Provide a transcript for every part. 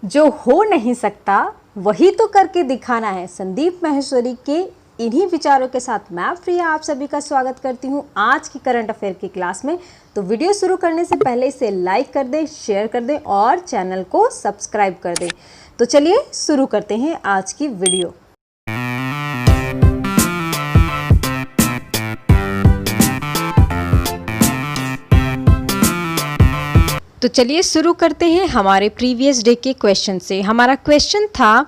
जो हो नहीं सकता वही तो करके दिखाना है। संदीप माहेश्वरी के इन्हीं विचारों के साथ मैं प्रिया आप सभी का स्वागत करती हूँ आज की करंट अफेयर की क्लास में। तो वीडियो शुरू करने से पहले इसे लाइक कर दें, शेयर कर दें और चैनल को सब्सक्राइब कर दें। तो चलिए शुरू करते हैं आज की वीडियो। तो चलिए शुरू करते हैं हमारे प्रीवियस डे के क्वेश्चन से। हमारा क्वेश्चन था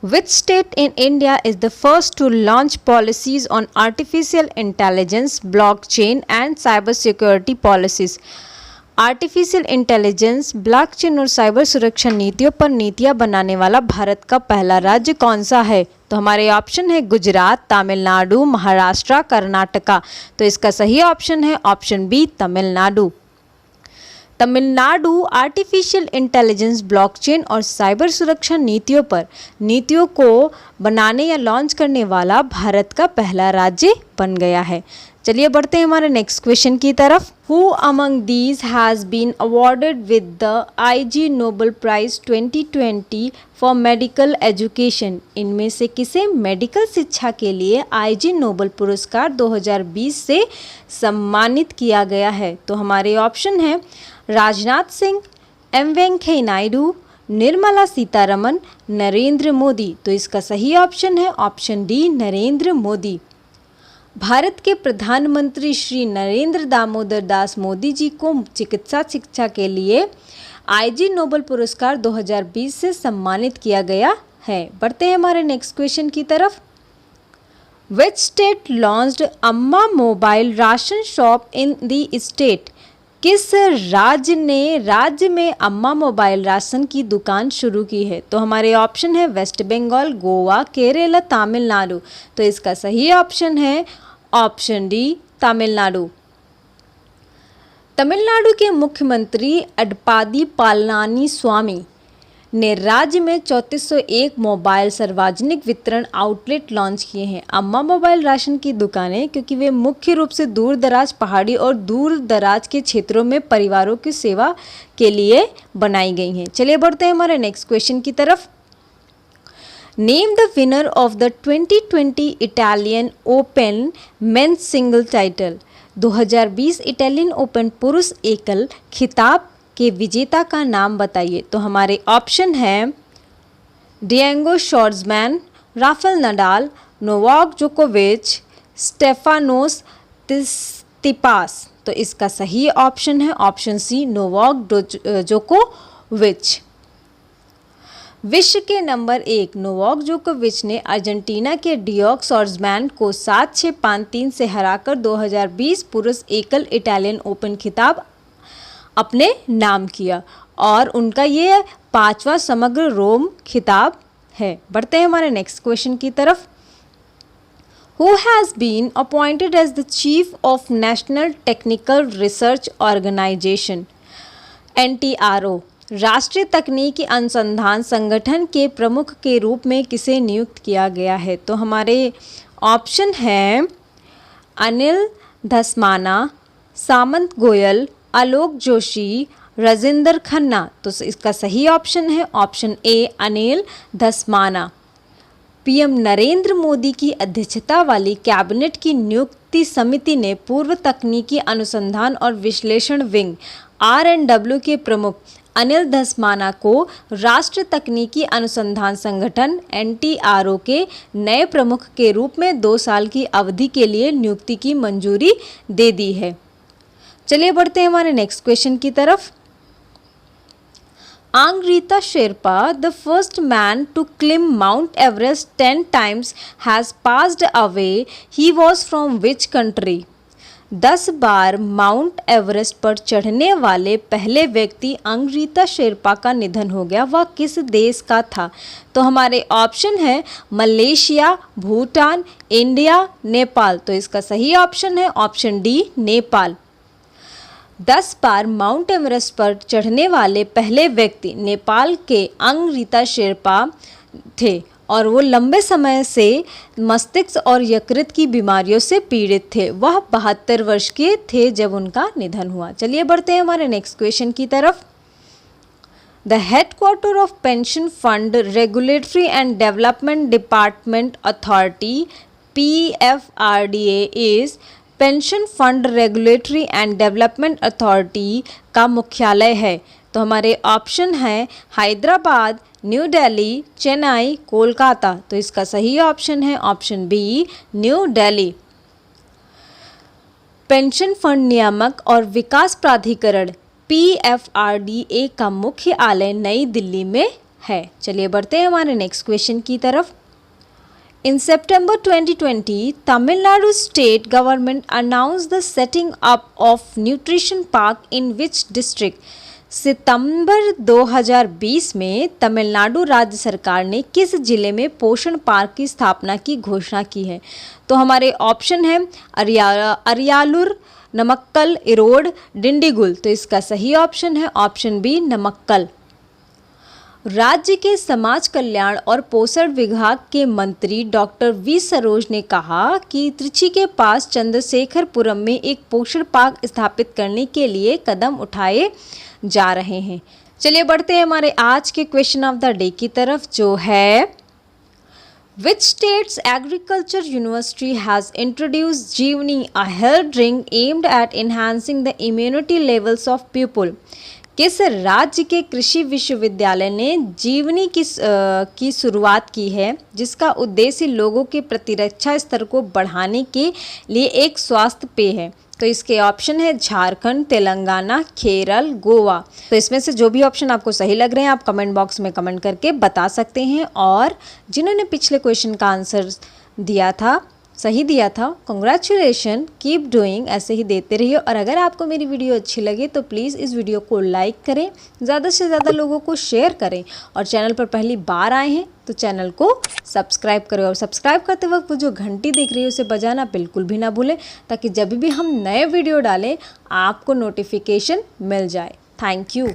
which state in India is the first to launch policies on artificial intelligence, blockchain and cyber security policies. Artificial intelligence, blockchain और साइबर सुरक्षा नीतियों पर नीतियां बनाने वाला भारत का पहला राज्य कौन सा है? तो हमारे ऑप्शन है गुजरात, तमिलनाडु, महाराष्ट्र, कर्नाटका। तो इसका सही ऑप्शन है option B, Tamil Nadu. Tamil Nadu artificial intelligence, blockchain और साइबर सुरक्षा नीतियों को बनाने या लॉन्च करने वाला भारत का पहला राज्य बन गया है। चलिए बढ़ते हैं हमारे नेक्स्ट क्वेश्चन की तरफ। Who among these has been awarded with the IG Nobel prize 2020 for medical education? इनमें से किसे मेडिकल शिक्षा के लिए IG नोबेल पुरस्कार 2020 से सम्मानित किया गया है? तो हमारे ऑप्शन हैं राजनाथ सिंह, M वेंकैया नायडू, निर्मला सीतारमन, नरेंद्र मोदी। तो इसका सही ऑप्शन है ऑप्शन डी, नरेंद्र मोदी। भारत के प्रधानमंत्री श्री नरेंद्र दामोदर दास मोदी जी को चिकित्सा शिक्षा के लिए IG नोबेल पुरस्कार 2020 से सम्मानित किया गया है। बढ़ते हैं हमारे नेक्स्ट क्वेश्चन की तरफ। विच स्टेट लॉन्च्ड अम्मा mobile ration shop in the state? किस राज्य में अम्मा मोबाइल राशन की दुकान शुरू की है? तो हमारे ऑप्शन है वेस्ट बंगाल, गोवा, केरला, तमिलनाडु। तो इसका सही ऑप्शन है ऑप्शन डी, तमिलनाडु। तमिलनाडु के मुख्यमंत्री अडपादी पालनानी स्वामी ने राज्य में 3401 मोबाइल सार्वजनिक वितरण आउटलेट लॉन्च किए हैं। अम्मा मोबाइल राशन की दुकानें क्योंकि वे मुख्य रूप से दूर दराज पहाड़ी और दूर दराज के क्षेत्रों में परिवारों की सेवा के लिए बनाई गई हैं। चलिए बढ़ते हैं हमारे नेक्स्ट क्वेश्चन की तरफ। Name the winner of the 2020 Italian open men's single title. 2020 Italian open पुरुष एकल खिताब के विजेता का नाम बताइए। तो हमारे ऑप्शन हैं डिएगो शॉर्ट्जमैन, राफेल नडाल, नोवाक जोकोविच, स्टेफानोस तिसिपास। तो इसका सही ऑप्शन है ऑप्शन सी, नोवाक जोकोविच। विश्व के नंबर 1 नोवाक जोकोविच ने अर्जेंटीना के डिएगो शॉर्ट्जमैन को 7-6, 5-3 से हराकर 2020 पुरुष एकल इटालियन ओपन खिताब अपने नाम किया और उनका ये 5वां समग्र रोम खिताब है। बढ़ते हैं हमारे नेक्स्ट क्वेश्चन की तरफ। Who has been appointed as the Chief of National Technical Research Organization NTRO? राष्ट्रीय तकनीकी अनुसंधान संगठन के प्रमुख के रूप में किसे नियुक्त किया गया है? तो हमारे ऑप्शन हैं अनिल धस्माना, सामंत गोयल, आलोक जोशी, राजेंद्र खन्ना। तो इसका सही ऑप्शन है option A, Anil Dhasmana. PM Narendra Modi की अध्यक्षता वाली कैबिनेट की नियुक्ति समिति ने पूर्व तकनीकी अनुसंधान और विश्लेषण विंग R&W के प्रमुख अनिल धस्माना को राष्ट्रीय तकनीकी अनुसंधान संगठन NTRO के नए प्रमुख के रूप में 2 साल की अवधि के लिए नियुक्ति की मंजूरी दे दी है। चलिए बढ़ते हैं हमारे नेक्स्ट क्वेश्चन की तरफ। Angrita Sherpa, the first man to climb Mount Everest 10 times, has passed away. He was from which country? 10 bar mount Everest पर चढ़ने वाले पहले व्यक्ति अंग्रिता शेरपा का निधन हो गया। वह किस देश का था? तो हमारे ऑप्शन है मलेशिया, भूटान, इंडिया, नेपाल। तो इसका सही ऑप्शन है ऑप्शन डी, नेपाल। 10 बार माउंट एवरेस्ट पर चढ़ने वाले पहले व्यक्ति नेपाल के अंग्रिता शेरपा थे और वो लंबे समय से मस्तिष्क और यकृत की बीमारियों से पीड़ित थे। वह 72 वर्ष के थे जब उनका निधन हुआ। चलिए बढ़ते हैं हमारे नेक्स्ट क्वेश्चन की तरफ। The headquarter of pension fund regulatory and development department authority PFRDA is pension fund regulatory and development authority का मुख्यालय है। तो हमारे ऑप्शन हैं हैदराबाद, न्यू दिल्ली, चेन्नई, कोलकाता। तो इसका सही ऑप्शन है option B, new Delhi. Pension fund नियामक और विकास प्राधिकरण PFRDA का मुख्यालय नई दिल्ली में है। चलिए बढ़ते हैं हमारे नेक्स्ट क्वेश्चन की तरफ। In September 2020, Tamil Nadu state government announced the setting up of nutrition park in which district? सितंबर 2020 में तमिलनाडु राज्य सरकार ने किस जिले में पोषण पार्क की स्थापना की घोषणा की है? तो हमारे ऑप्शन है अरियालूर, नमक्कल, इरोड, डिंडीगुल। तो इसका सही ऑप्शन है ऑप्शन बी, नमक्कल। राज्य के समाज कल्याण और पोषण विभाग के मंत्री डॉक्टर वी सरोज ने कहा कि त्रिची के पास चंद्रशेखरपुरम में एक पोषण पार्क स्थापित करने के लिए कदम उठाए जा रहे हैं। चलिए बढ़ते हैं हमारे आज के क्वेश्चन ऑफ द डे की तरफ, जो है Which state's agriculture university has introduced Jeevani, a health drink aimed at enhancing the immunity levels of people? किस राज्य के कृषि विश्वविद्यालय ने जीवनी की शुरुआत की है जिसका उद्देश्य लोगों के प्रतिरक्षा स्तर को बढ़ाने के लिए एक स्वास्थ्य पेय है? तो इसके ऑप्शन है झारखंड, तेलंगाना, केरल, गोवा। तो इसमें से जो भी ऑप्शन आपको सही लग रहे हैं आप कमेंट बॉक्स में कमेंट करके बता सकते हैं। और जिन्होंने पिछले क्वेश्चन का आंसर दिया था, सही दिया था, कॉन्ग्रेचुलेशन, कीप डूइंग, ऐसे ही देते रहिए। और अगर आपको मेरी वीडियो अच्छी लगे तो प्लीज़ इस वीडियो को लाइक करें, ज़्यादा से ज़्यादा लोगों को शेयर करें, और चैनल पर पहली बार आए हैं तो चैनल को सब्सक्राइब करें। और सब्सक्राइब करते वक्त वो जो घंटी दिख रही है उसे बजाना बिल्कुल भी ना भूलें, ताकि जब भी हम नए वीडियो डालें आपको नोटिफिकेशन मिल जाए। Thank you.